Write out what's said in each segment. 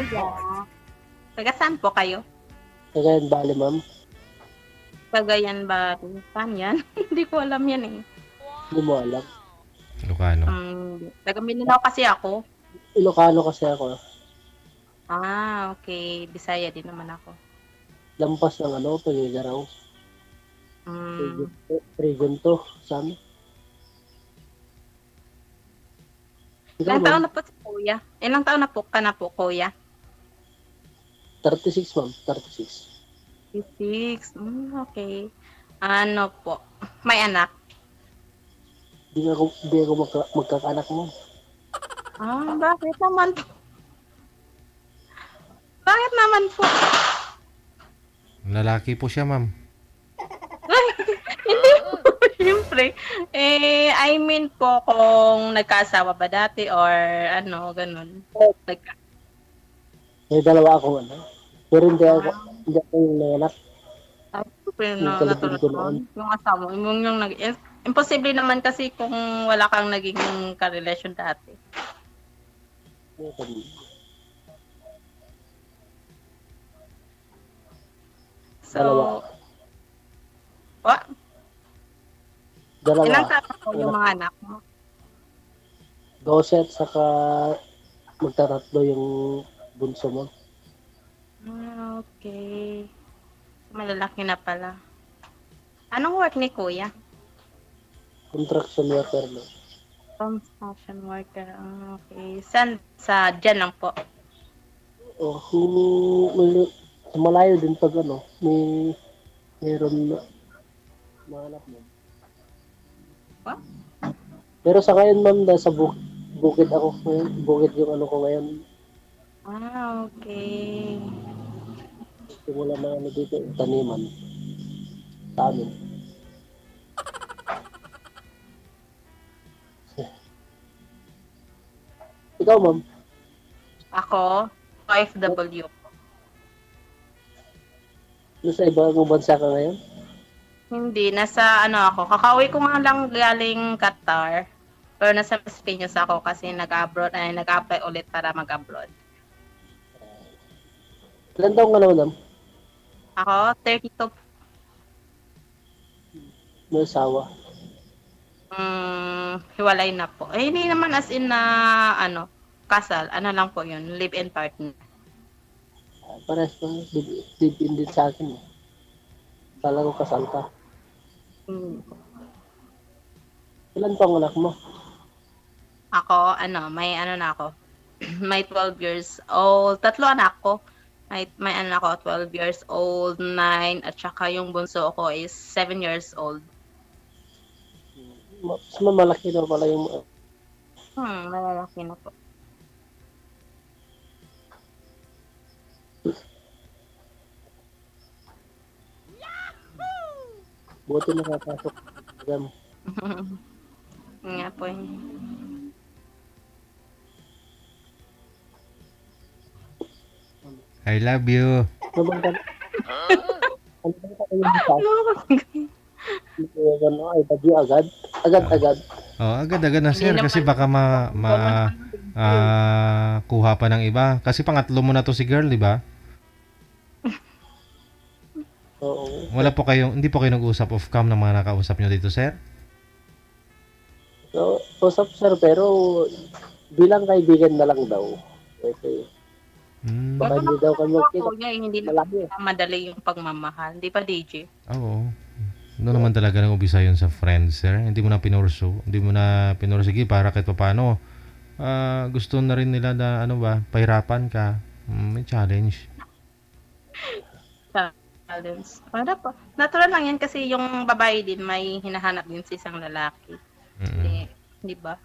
kuya. Taga saan po kayo? Cagayan Valley, ma'am. Cagayan ba? Saan yan? Hindi ko alam yan eh. Hindi mo alam. Ilocano. Taga Mindanao kasi ako. Ilocano kasi ako. Okay. Bisaya din naman ako. Lampas ng Pagigaraw. Region to. Saan? Ilang taon na po si kuya? Ilang taon na po ka na po, kuya? 36, ma'am. 36. 36. Okay. Ano po? May anak? Hindi ako magkakaanak mo. Bakit naman po? Bakit naman po? Lalaki po siya, ma'am. Hindi po, siyempre. I mean po kung nagkaasawa ba dati or ganun. May dalawa akong Pero hindi ako yung nanganak. Natulad mo. Yung asawa mo, imposible naman kasi kung wala kang naging karelasyon dati. So, what? Dalawa. Ilang taon po yung mga anak mo? 12 at saka magtatatlo yung bunso mo. Okay. Malalaki na pala. Anong work ni kuya? Construction worker na. Construction worker. Okay. Saan? Dyan lang po? Malayo din pag mayroon na mahanap mo. What? Pero sa ngayon, ma'am, nasa bukid ako ngayon. Bukid yung ko ngayon. Okay. Simula na dito, taniman. Sa amin. Ikaw, ma'am? Ako, OFW. Sa ibang bansa ka ngayon? Hindi, nasa ako, kakauwi ko nga lang galing Qatar. Pero nasa Las Piñas ako kasi nag-apply ulit para mag-abroad. Ilan taong ka na, madam? Ako, 32. May asawa? Hiwalay na po. Hindi naman as in na, kasal. Lang po yun, live-in partner. Pares pa, live-in din sa akin. Kala ko kasal ka. Ilan pa ang anak mo? Ako, may na ako. May 12 years old. 3 anak ko. May anak ako, 12 years old, 9, at saka yung bunso ko is 7 years old. Mas malaki na pala yung... Malalaki na po. Buti nakapasok. Nga po yun. I love you. Ano bang I love you agad? Agad-agad? Agad-agad na, sir. Kasi baka kuha pa ng iba. Kasi pangatlo mo na to si girl, di ba? Oo. Hindi po kayo nag-usap off cam ng mga nakausap nyo dito, sir? So, usap, sir, pero bilang kaibigan na lang daw. Okay. Baka hindi daw kami hindi na madali yung pagmamahal. Hindi pa, DJ? Oo. Doon naman talaga nag-umpisa yun sa friends, sir. Hindi mo na pinurso. Sige, para kahit pa paano, gusto na rin nila na, pahirapan ka. May challenge. Para po. Natural lang yan kasi yung babae din may hinahanap din sa isang lalaki. Di ba?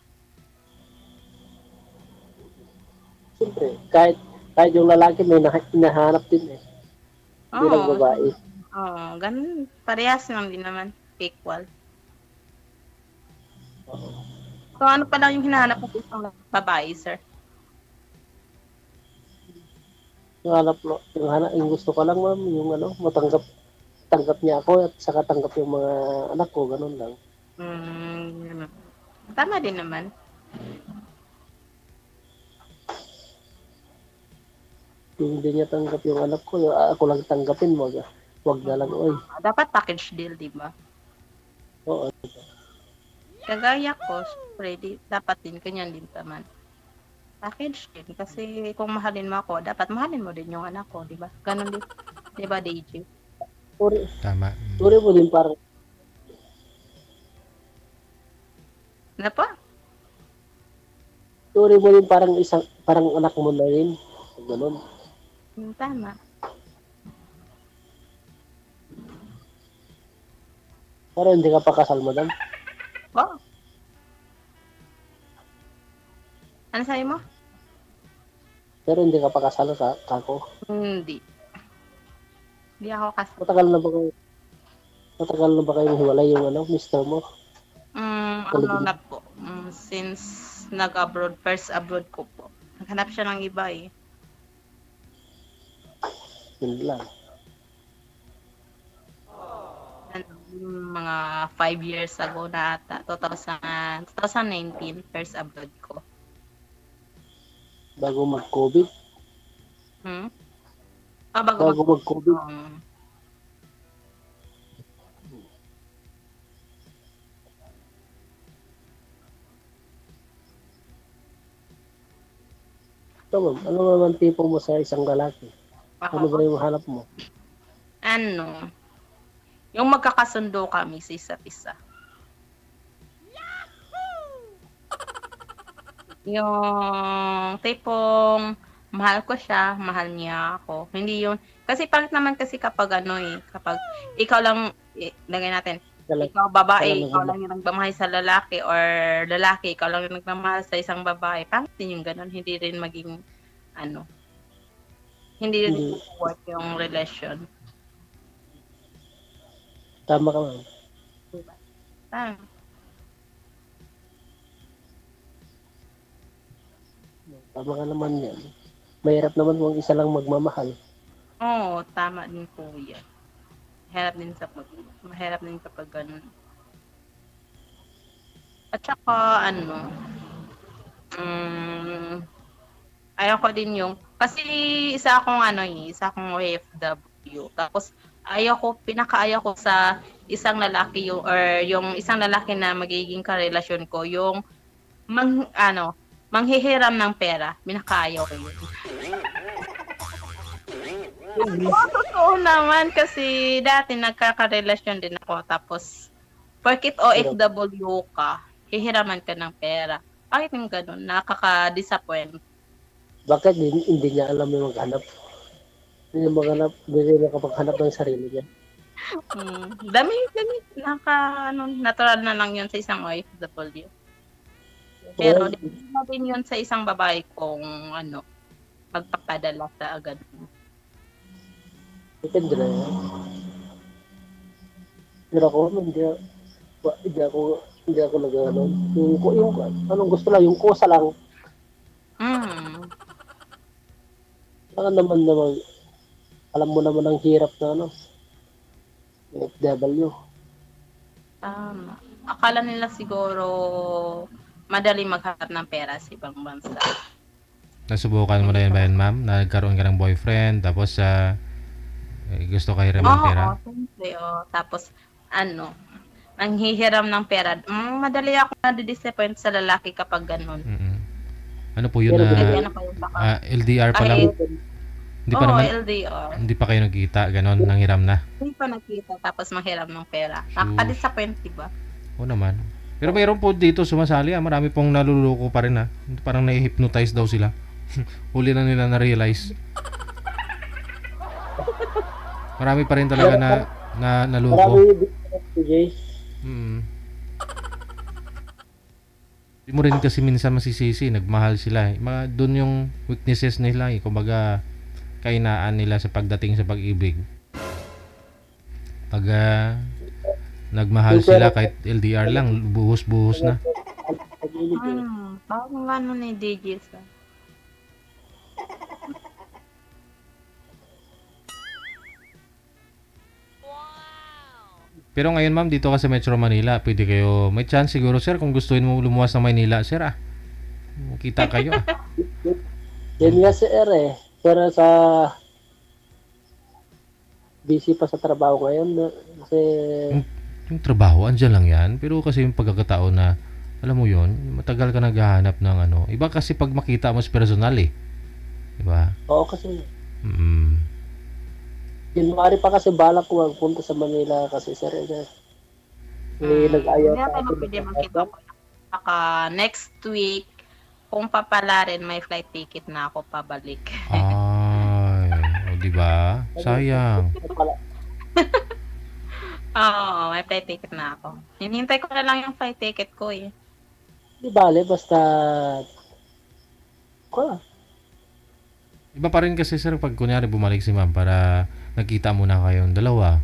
Siyempre, kahit yung lalaki may hinahanap din eh. Bilang babae. Ganun. Parehas lang din naman. Equal. So, ano pa lang yung hinahanap mo sa isang babae, sir? Yung gusto ko lang, ma'am, yung tanggap niya ako at saka tanggap yung mga anak ko, ganun lang. Tama din naman. Kung hindi niya tanggap yung anak ko, ako lang tanggapin, wag na lang, oy. Dapat package deal, di ba? Oo. Kagaya ko, syempre, dapat din, kanyan din naman. Package din. Kasi kung mahalin mo ako, dapat mahalin mo din yung anak ko, di ba? Ganon din. Di ba, DJ? Tama. Turi mo din parang, Ano pa? turi mo din parang anak mo na rin. Ganon. Tama. Pero hindi ka pa kasal, madam. Oh. Ano sa'yo mo? Pero hindi ka pa kasal sa kako. Hindi. Hindi ako kasi. Matagal na ba kayong hiwalay yung mister mo? Ano na po. Since nag-abroad, first abroad ko po. Naghanap siya ng iba eh. Yun lang. Mga 5 years ago na ata. 2019, first abroad ko. Bago mag-COVID? Bago mag-COVID? Ito, ma'am, ano naman tipo mo sa isang lalaki? Ano ba yung hanap mo? Ano? Yung magkakasundo kami sa isa't isa. Yung tipong mahal ko siya, mahal niya ako. Hindi yun. Kasi pangit naman kasi kapag kapag ikaw lang, lagay natin, ikaw babae, ikaw lang yung nagmamahal sa lalaki, or lalaki, ikaw lang yung nagmamahal sa isang babae. Pangit din yung ganun. Hindi rin maging, hindi rin work yung relasyon. Tama ka, ma'am. Tama ka naman yan. Mahirap naman kung isa lang magmamahal. Oo, tama din po yan. Mahirap din kapag ganun. At saka, ayoko din kasi isa akong OFW. Tapos, pinakaayaw ko sa isang lalaki or yung isang lalaki na magiging karelasyon ko, yung manghihiram ng pera. Pinakaayaw ko yun. Totoo naman kasi dati nagkakarelasyon din ako, tapos porkit OFW ka, hihiraman ka ng pera. Bakit yung ganun? Nakaka-disappoint. Bakit hindi niya alam yung maghanap? Hindi niya makapaghanap ng sarili niya. Dami. Natural na lang yun sa isang OFW. Pero di na din yun sa isang babae kung magpapadala sa agad. Depende na yan. Pero ako, hindi ako nag-ano. Yung anong gusto lang, yung kusa lang. Baka naman, alam mo naman ang hirap na FW. Akala nila siguro madali maghanap ng pera sa ibang bansa. Nasubukan mo na yun ba yun, ma'am? Nagkaroon ka ng boyfriend, tapos gusto ka hiram ng pera? Oo, siyempre. Tapos, nanghihiram ng pera. Madali ako na-disappoint sa lalaki kapag ganun. Ano po yun LDR pa lang? Hindi pa naman, LDR. Hindi pa kayo nagkita, ganon, nanghiram na? Hindi pa nagkita, tapos manghiram ng pera. Nakaka-disappoint, diba? Oo naman. Pero mayroon po dito sumasali, marami pong naluloko pa rin Parang na-hypnotize daw sila. Huli na nila na-realize. Marami pa rin talaga na naloko. Hindi mo rin kasi minsan masisisi, nagmahal sila. Doon yung weaknesses nila kumbaga kainaan nila sa pagdating sa pag-ibig. Pag nagmahal sila kahit LDR lang, buhos-buhos na. Parang ni DJ sa. Pero ngayon, ma'am, dito ka sa Metro Manila, pwede kayo, may chance siguro, sir, kung gustuin mo lumuwas ng Maynila, sir, kita kayo. Yan nga, sir, Pero sa busy pa sa trabaho ngayon kasi Yung trabaho, andyan lang yan. Pero kasi yung pagkakataon na, alam mo yon, matagal ka naghahanap ng ano. Iba kasi pag makita mo sa personal eh. Diba? oo kasi Mm. January pa kasi balak ko magpunta sa Manila kasi sir nag-ayaw Hindi sa natin akin pwede makita ko. Saka next week, kung papalarin, may flight ticket na ako pabalik. Ay, o diba? Sayang. Oo, may flight ticket na ako. Hinihintay ko na lang yung flight ticket ko eh. Di bale basta ko Iba pa rin kasi sir pag kunyari bumalik si ma'am para nagkita muna kayong dalawa.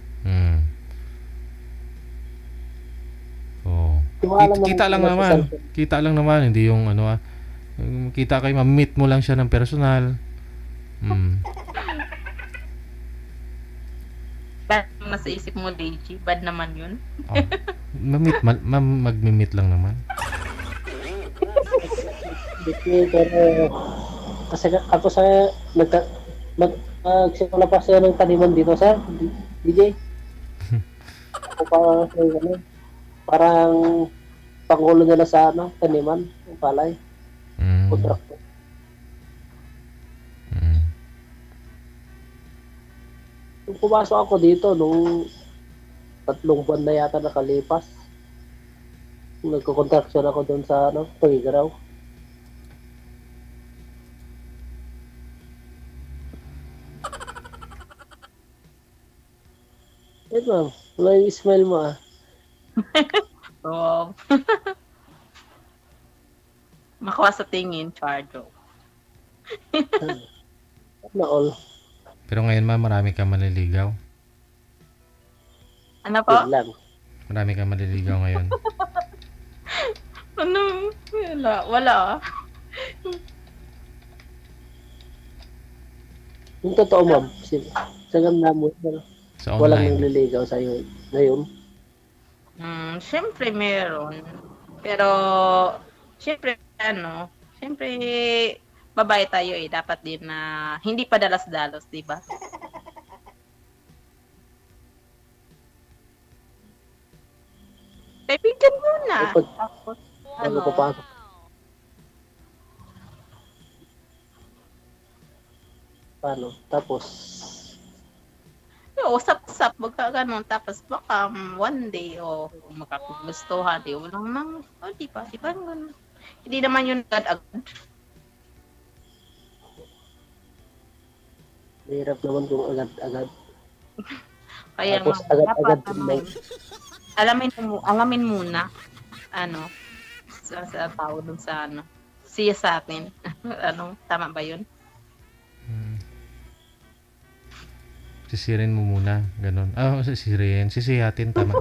Oh. Tiwala Kita lang naman naman. Kita lang naman, hindi yung ano kita kayo, ma-meet mo lang siya ng personal. Bad nasa isip mo, Deji. Bad naman yun. Oh. Mag-meet lang naman. pero kasi ako sa magsimula pa siya ng taniman dito sir DJ ako pa ano, parang pangulo nila sa ano taniman ng palay kontrakto nung pumasok ako dito nung 3 buwan na yata nakalipas nagko-contraction ako doon sa ano Tugigaraw. Wait ma'am, wala yung smile mo ah. Oo. Makuha sa tingin, Chardo. Na all. Pero ngayon ma'am, marami kang maliligaw. Ano po? Yun lang. Marami kang maliligaw ngayon. Ano? Wala. Yung totoo ma'am, sa ganda mo, Sa walang online. nangliligaw sa'yo ngayon. Siyempre meron. Pero, siyempre, babae tayo eh. Dapat din na hindi pa dalas-dalos, di ba? Kaibigan muna. Tapos, Bago papasok. Paano? Tapos, usap-usap, magkaganon. Tapos baka one day, magkagustuhan, di walang nang, di ba? Di ba? Ganun. Hindi naman yun agad-agad. mahirap naman kung agad-agad. Kaya Tapos nga, agad-agad dapat din alamin muna, sa tao dun sa siya sa atin. Tama ba yun? Sisirin mo muna, ganun. Sisihatin, tama.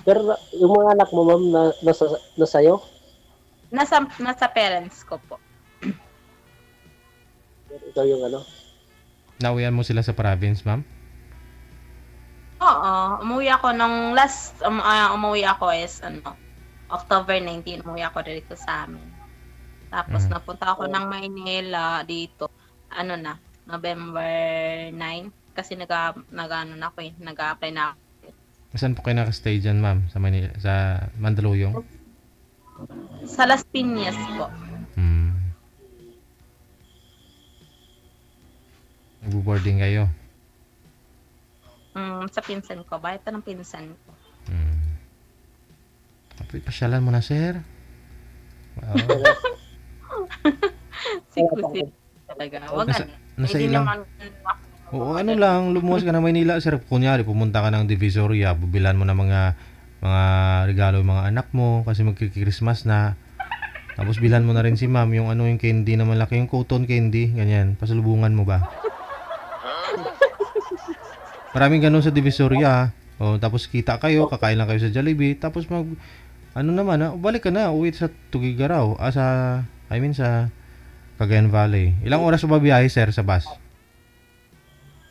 Pero yung mga anak mo ma'am na sa'yo, Nasa parents ko po. ikaw yung ano, Nauwian mo sila sa province, ma'am? Oo, umuwi ako nung last, umuwi ako is, October 19, umuwi ako dito sa amin. Tapos napunta ako ng Maynila dito, November 9, kasi nag-apply na ako. Saan po kayo nakastay dyan, ma'am? Sa Manila, sa Mandaluyong? Sa Las Piñas po. Nagbo-boarding kayo? Sa pinsan ko. Bayad ng pinsan ko. Pasyalan mo na, sir. Wow. Sikusip talaga. Wag Nasa Hindi ilang... naman Oo, lang, lumuwas ka na Maynila, sir. Kunyari, pumunta ka ng Divisoria, bubilan mo na mga regalo yung mga anak mo kasi magki-Christmas na. Tapos bilan mo na rin si ma'am yung yung candy na malaki, yung cotton candy, ganyan. Pasalubungan mo ba? Maraming ganun sa Divisoria. Tapos kita kayo, kakain lang kayo sa Jollibee, tapos balik ka na, uwi sa Tugigaraw, sa Cagayan Valley. Ilang oras ba biyahe, sir, sa bus?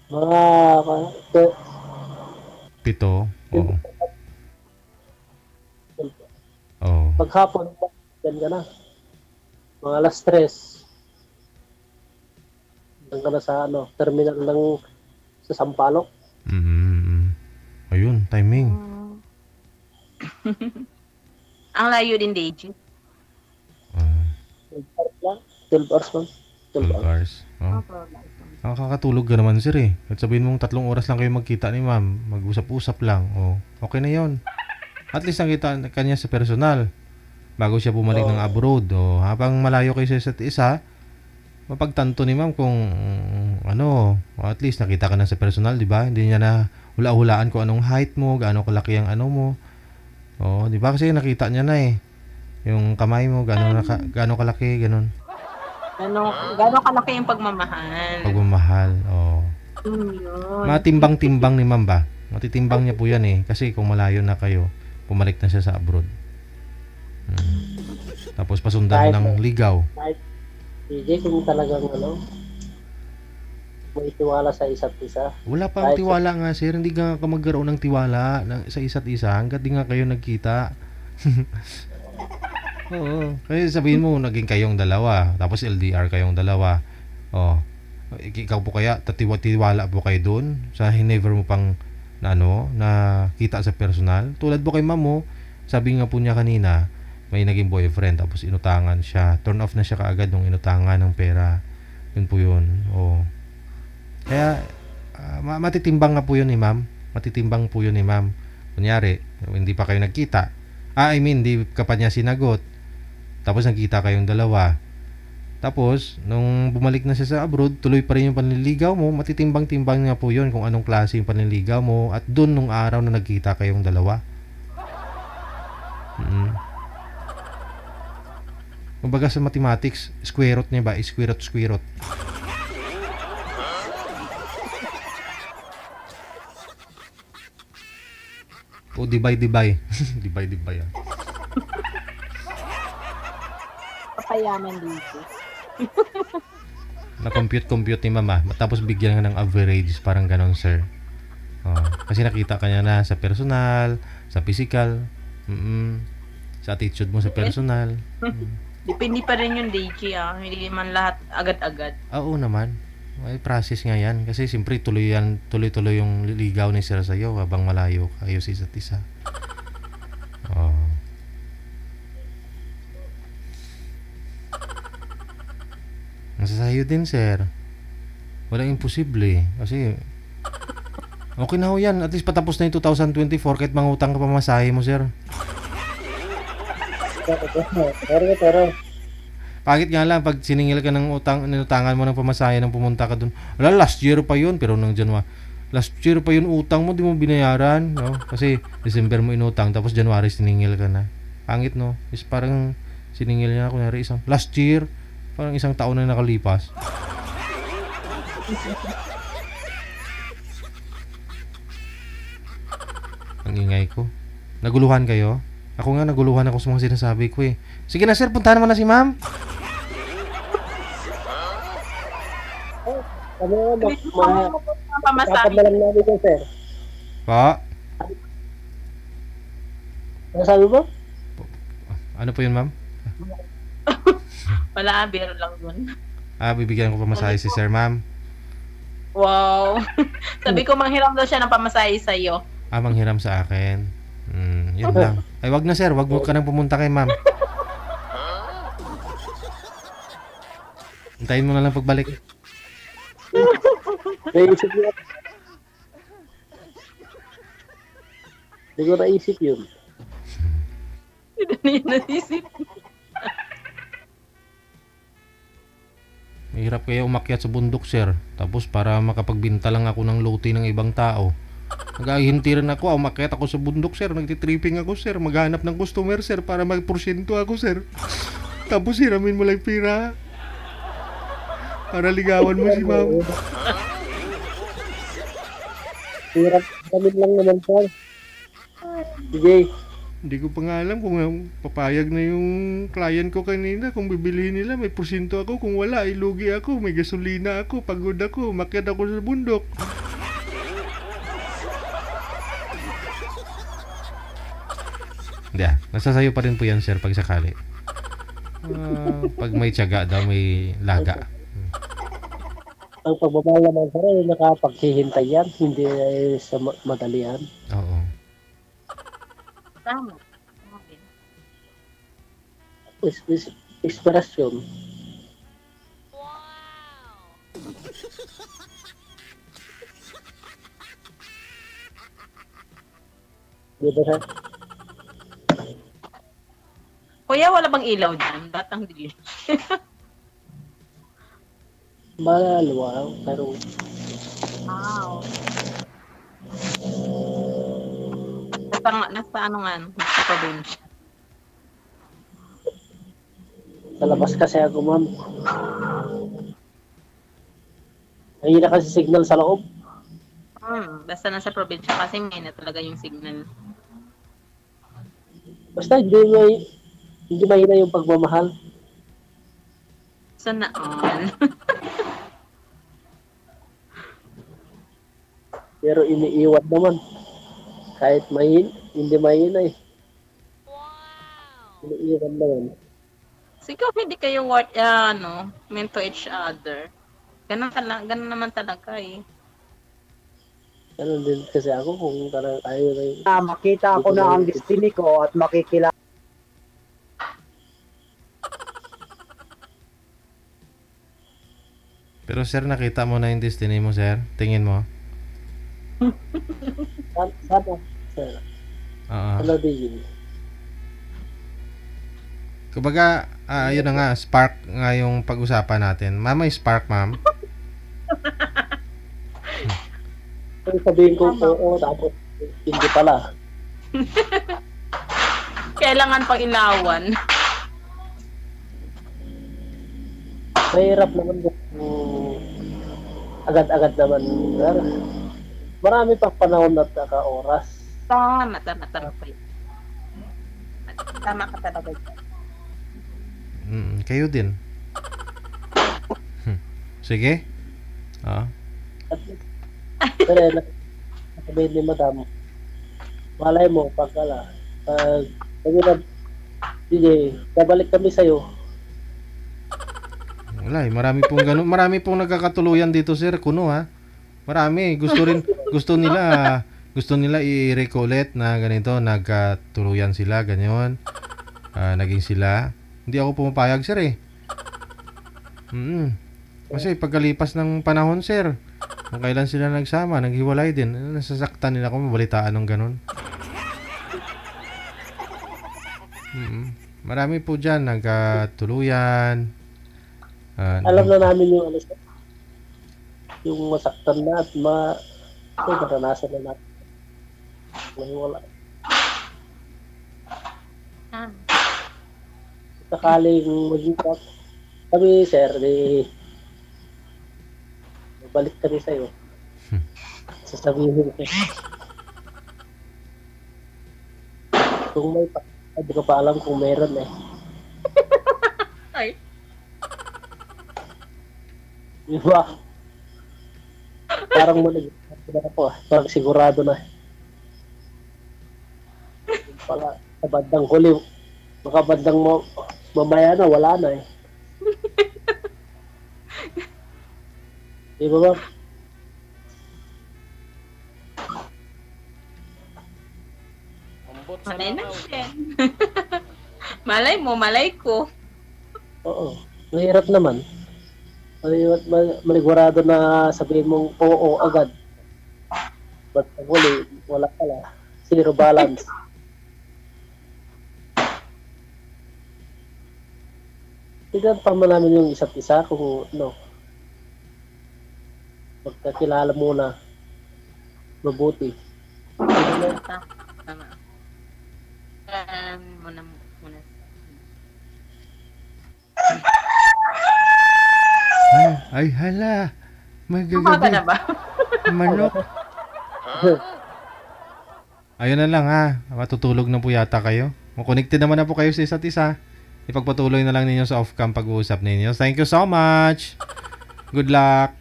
mga 7. Oo. Oh. Paghapon, yan ka na. Mga alas 3. Yan ka na sa terminal ng sa Sampaloc. Ayun, timing. Ang layo din, Deji. 12 hours lang. 12 hours lang. 12 hours. Hours. Oh. Nakakatulog ka naman, sir eh. At sabihin mong 3 oras lang kayo magkita ni ma'am. Mag-usap-usap lang. Oh, okay na yon. At least nakita kanya sa personal. Bago siya bumalik ng abroad. Oh, habang malayo kayo sa isa't isa, mapagtanto ni ma'am kung at least nakita ka na sa personal, di ba? Hindi niya na hula-hulaan kung anong height mo, gaano kalaki ang mo. Oh, di ba? Kasi nakita niya na eh. Yung kamay mo, gaano kalaki, ganun. Gaano kalaki yung pagmamahal. Pagmamahal, oh. Yun. Matimbang-timbang ni ma'am ba? Matitimbang niya po yan eh. Kasi kung malayo na kayo, pumalik na siya sa abroad. Tapos pasundan mo ng ligaw. Kahit, DJ, kung talagang may tiwala sa isa't isa. Wala pang tiwala nga, sir. Hindi ka magkaroon ng tiwala sa isa't isa hanggat di nga kayo nagkita. Oo. Kasi sabihin mo, naging kayong dalawa. Tapos LDR kayong dalawa. Oh. Ikaw po kaya, tiwala po kayo doon? Sa never mo pang na kita sa personal? Tulad po kay ma'am mo, sabi nga po niya kanina, may naging boyfriend. Tapos inutangan siya. Turn off na siya kaagad nung inutangan ng pera. Yun po yun. Oh. Kaya, matitimbang nga po yun ni ma'am. Matitimbang po yun ni ma'am. Kunyari, hindi pa kayo nagkita. Hindi ka pa niya sinagot. Tapos nagkita kayong dalawa. Tapos, nung bumalik na siya sa abroad, tuloy pa rin yung panliligaw mo. Matitimbang-timbang nga po yun kung anong klase yung panliligaw mo. At dun nung araw na nagkita kayong dalawa. Kumbaga sa mathematics, square root niya ba? Square root. O divide. divide yan. Papayaman dito. Na-compute ni mama. Tapos bigyan ka ng average. Parang ganon, sir. Oh, kasi nakita ka niya na sa personal, sa physical, sa attitude mo sa personal. Depende pa rin yung DJ Hindi man lahat agad-agad. Oo naman. May process nga yan. Kasi siyempre tuloy yung ligaw ni sir sa'yo habang malayo kayo sa isa't isa. Oh. Nasa sa'yo din, sir. Walang imposible. Kasi okay na ho yan. At least patapos na yung 2024 kahit mangutang ka pa masahe mo, sir. Pero Pangit nga lang pag siningil ka ng inutangan mo ng pamasahe nang pumunta ka dun. Wala, last year pa yun. Pero nang January, last year pa yun utang mo, di mo binayaran. No? Kasi December mo inutang, tapos January siningil ka na. Pangit, no? Is parang siningil niya, kunyari last year, parang isang taon na nakalipas. Ang ingay ko. Naguluhan kayo? Ako nga naguluhan ako sa mga sinasabi ko eh. Sige na sir, puntahan naman na si ma'am. dapat na lang namin yun, sir. Pa? Ano sabi mo? Ano po yun, ma'am? Wala, biro lang dun. Bibigyan ko pamasahe si sir, ma'am. Wow. Sabi ko, manghiram daw siya ng pamasahe sa'yo. Manghiram sa akin. Yun lang. Ay, wag na sir, wag mo ka nang pumunta kay ma'am. Hintayin mo na lang pagbalik. Naisip yun. Hindi ko naisip yun. Hindi naisip. Mahirap kaya umakyat sa bundok, sir. Tapos para makapagbinta lang ako ng lote ng ibang tao. Nag-ahintiran ako, umakyat ako sa bundok, sir. Nagtitripping ako, sir. Maghanap ng customer, sir, para magporsyento ako, sir. Tapos hiramin mo lang pira. Para ligawan mo si ma'am. Hirap kami lang naman, sir. DJ. Hindi ko pa nga alam kung papayag na yung client ko kanina. Kung bibilihin nila, may porsyento ako. Kung wala, ilugi ako. May gasolina ako. Pagod ako. Umakyat ako sa bundok. Hindi nasa sayo pa rin po yan, sir, pag sakali. Pag may tiyaga daw, may laga. Ang pagmamahal naman sir ay nakapaghihintay yan, hindi sa madalian. Oo. Tama. Inspirasyon. Di ba sir? Kuya, wala bang ilaw dyan? Batang dilim. Maluwang, pero Wow. Nasa ano nga, nasa probinsya. sa labas kasi ako ma'am. Ayun na kasi signal sa loob. Basta nasa probinsya kasi may na talaga yung signal. Basta hindi mahina yung pagmamahal. So naon. Pero iniiwan naman. Kahit hindi mahina eh. Iniiwan naman. Siguro hindi kayo meant to each other. Ganun naman talaga eh. Ganun din kasi ako kung talagang ayaw na yung... Makita ko na ang destiny ko at makikilala. Pero sir, nakita mo na yung destiny mo, sir? Tingin mo? Sana, sir. Ano din yun? Kumbaga, yun na nga, spark nga yung pag-usapan natin. May spark, ma'am. Kung sabihin ko, oo, tapos hindi pala. Kailangan pang ilawan. Mahirap naman kung agad-agad naman. Marami pa panahon at oras. Tama po yun. Tama ka talaga. Kayo din. Sige. Pero sabihin ni madam, malay mo, pag DJ, babalik kami sa'yo. Wala eh, marami pong ganun. Marami pong nagkakatuluyan dito, sir. Kuno ha. Marami. Gusto nila i-recollect na ganito, nagkatuluyan sila, ganyan. Naging sila. Hindi ako pumapayag, sir eh. Kasi pagkalipas ng panahon, sir, kung kailan sila nagsama, naghiwalay din. Nasasaktan nila kung mabalitaan ng ganun. Marami po dyan, nagkatuluyan. Alam na namin yung masaktan na at maranasan na natin. Nahiwala. Sakaling maging kami, sir, balik kami sa'yo. Sasabihin ko. Kung may hindi ko pa alam kung meron eh. Ay. Diba? Parang ako parang sigurado na. Pala, sa bandang huli, baka bandang mamaya na, wala na eh. Di ba ba? Malay na siya. Malay mo, malay ko. Oo. Mahirap naman. Maligurado na sabihin mong oo agad. But huli, wala pala. Zero balance. Tignan pa man namin yung isa't isa kung magkakilala muna mabuti. Tama. Muna. Ay, hala. Umaga na ba? Manok. Ayun na lang ha. Matutulog na po yata kayo. Connected naman na po kayo sa isa't isa. Ipagpatuloy na lang ninyo sa off-cam pag-uusap ninyo. Thank you so much. Good luck.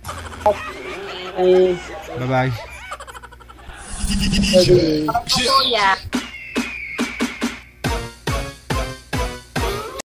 Ay, Bye-bye. Kuya.